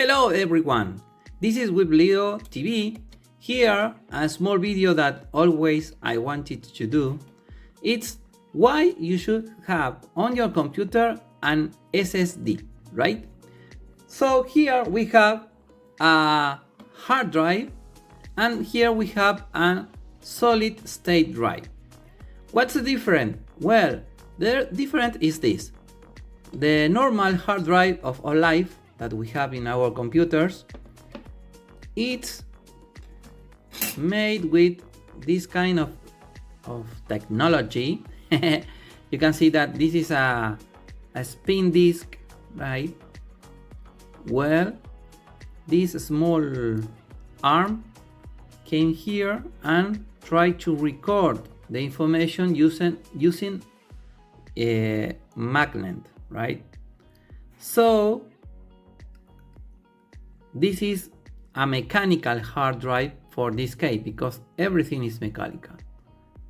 Hello everyone, this is Wiblio TV. Here, a small video that always I wanted to do. It's why you should have on your computer an SSD, right? So here we have a hard drive and here we have a solid state drive. What's the difference? Well, the difference is this. The normal hard drive of our life that we have in our computers, it's made with this kind of technology. You can see that this is a spin disk, right? Well, this small arm came here and tried to record the information using a magnet, right? So this is a mechanical hard drive for this case because everything is mechanical.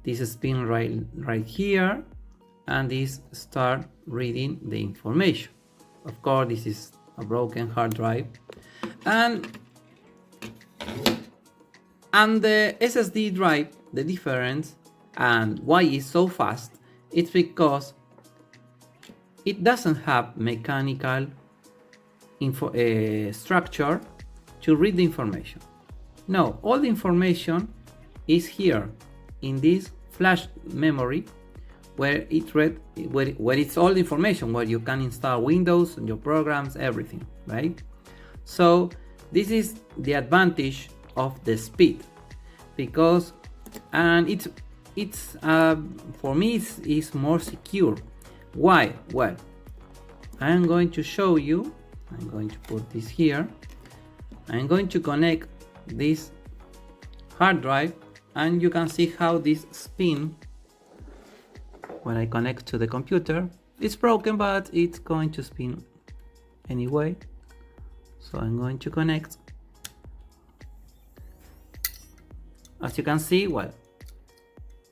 This spin right here and this start reading the information. Of course, this is a broken hard drive and the SSD drive, the difference and why it's so fast, it's because it doesn't have mechanical structure to read the information. No, all the information is here in this flash memory where it's all the information, where you can install Windows and your programs, everything, right? So this is the advantage of the speed, because it's for me it's more secure. Why? Well, I'm going to show you. I'm going to put this here. I'm going to connect this hard drive and you can see how this spin when I connect to the computer. It's broken, but it's going to spin anyway. So I'm going to connect. As you can see, well,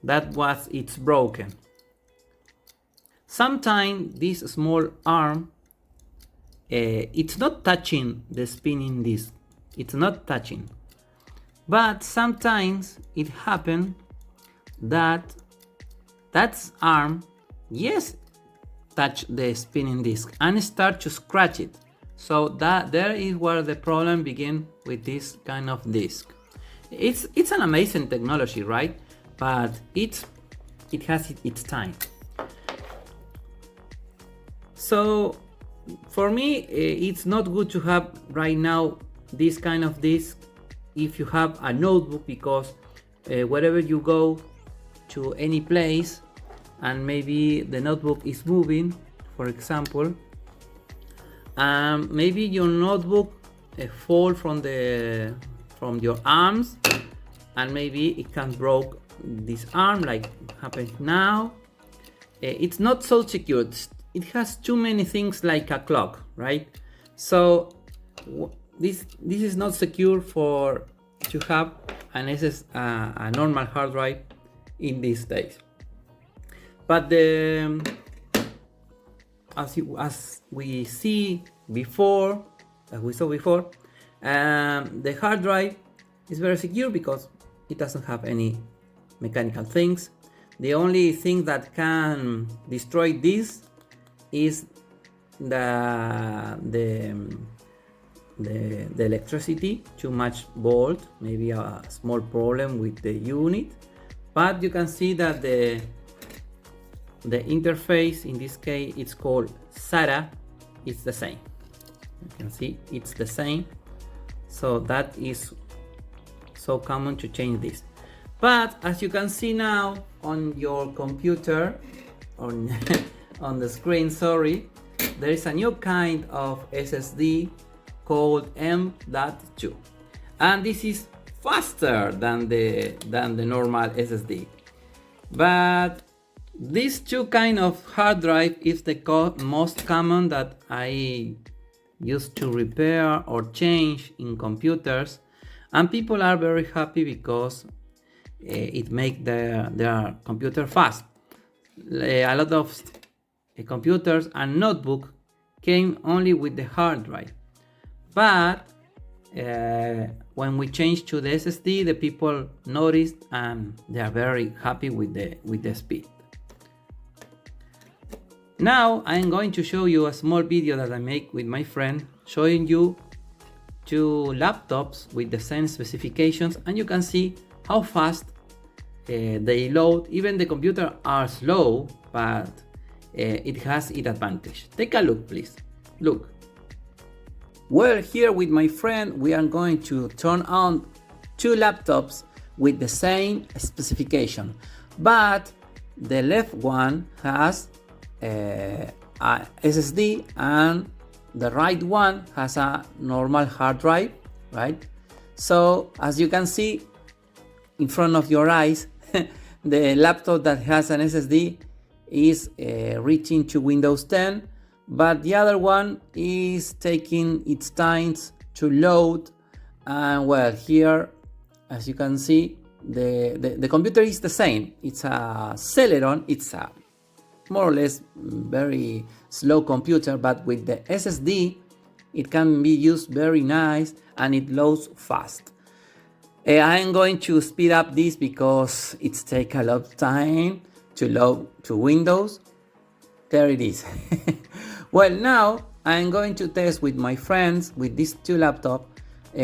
it's broken. Sometimes this small arm it's not touching the spinning disc. It's not touching. But sometimes it happens that arm, yes, touch the spinning disc and start to scratch it. So that there is where the problem begins with this kind of disc. It's an amazing technology, right? But it has its time. So for me, it's not good to have right now this kind of disk if you have a notebook, because wherever you go to any place and maybe the notebook is moving, for example, maybe your notebook fall from your arms and maybe it can broke this arm like happens now. It's not so secure. It has too many things like a clock, right? So this is not secure for to have a normal hard drive in these days. But as we saw before, the hard drive is very secure because it doesn't have any mechanical things. The only thing that can destroy this is the electricity, too much volt, maybe a small problem with the unit. But you can see that the interface in this case, it's called SATA, it's the same. You can see it's the same. So that is so common to change this. But as you can see now on your computer, on the screen, sorry, there is a new kind of SSD called M.2, and this is faster than the normal SSD. But these two kind of hard drive is the most common that I used to repair or change in computers, and people are very happy because it makes their computer fast. A lot of computers and notebook came only with the hard drive. but when we change to the SSD, the people noticed and they are very happy with the speed. Now I'm going to show you a small video that I make with my friend, showing you two laptops with the same specifications, and you can see how fast they load. Even the computers are slow, but it has its advantage. Take a look, please. Look. Well, here with my friend, we are going to turn on two laptops with the same specification, but the left one has a SSD and the right one has a normal hard drive, right? So as you can see in front of your eyes, the laptop that has an SSD is reaching to Windows 10, but the other one is taking its time to load. And well, here as you can see, the computer is the same. It's a Celeron. It's a more or less very slow computer, but with the SSD it can be used very nice and it loads fast. I am going to speed up this because it takes a lot of time to load to Windows. There it is. Well, now I'm going to test with my friends with these two laptops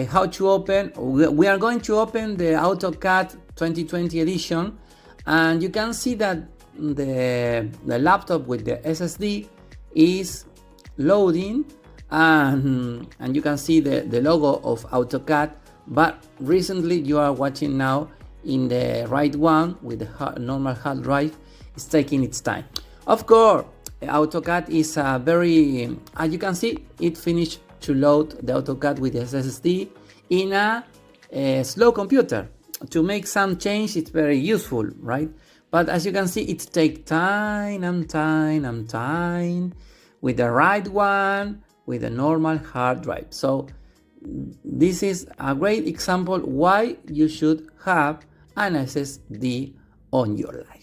how to open. We are going to open the AutoCAD 2020 edition, and you can see that the laptop with the SSD is loading, and you can see the logo of AutoCAD, but recently you are watching now in the right one with the normal hard drive. It's taking its time. Of course, AutoCAD is a very, as you can see, it finished to load the AutoCAD with the SSD in a slow computer. To make some change, it's very useful, right? But as you can see, it takes time and time and time with the right one, with a normal hard drive. So this is a great example why you should have an SSD on your life.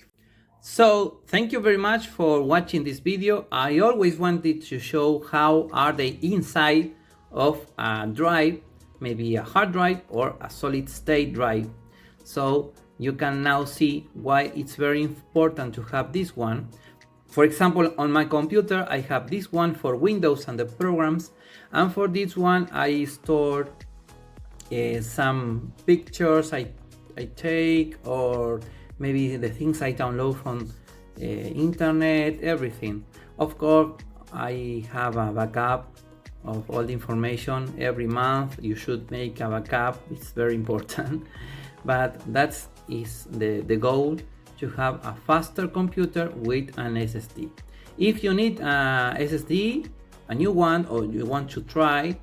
So thank you very much for watching this video. I always wanted to show how are they inside of a drive, maybe a hard drive or a solid state drive. So you can now see why it's very important to have this one. For example, on my computer, I have this one for Windows and the programs. And for this one, I stored some pictures I take, or maybe the things I download from internet, everything. Of course, I have a backup of all the information. Every month, you should make a backup. It's very important. But that is the goal, to have a faster computer with an SSD. If you need a SSD, a new one, or you want to try,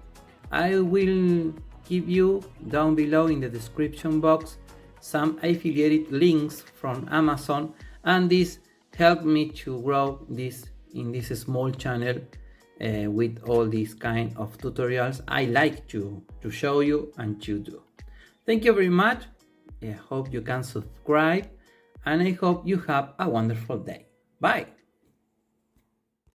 I will give you down below in the description box some affiliated links from Amazon, and this helped me to grow this in this small channel with all these kind of tutorials I like to show you and to do. Thank you very much. I hope you can subscribe, and I hope you have a wonderful day. Bye.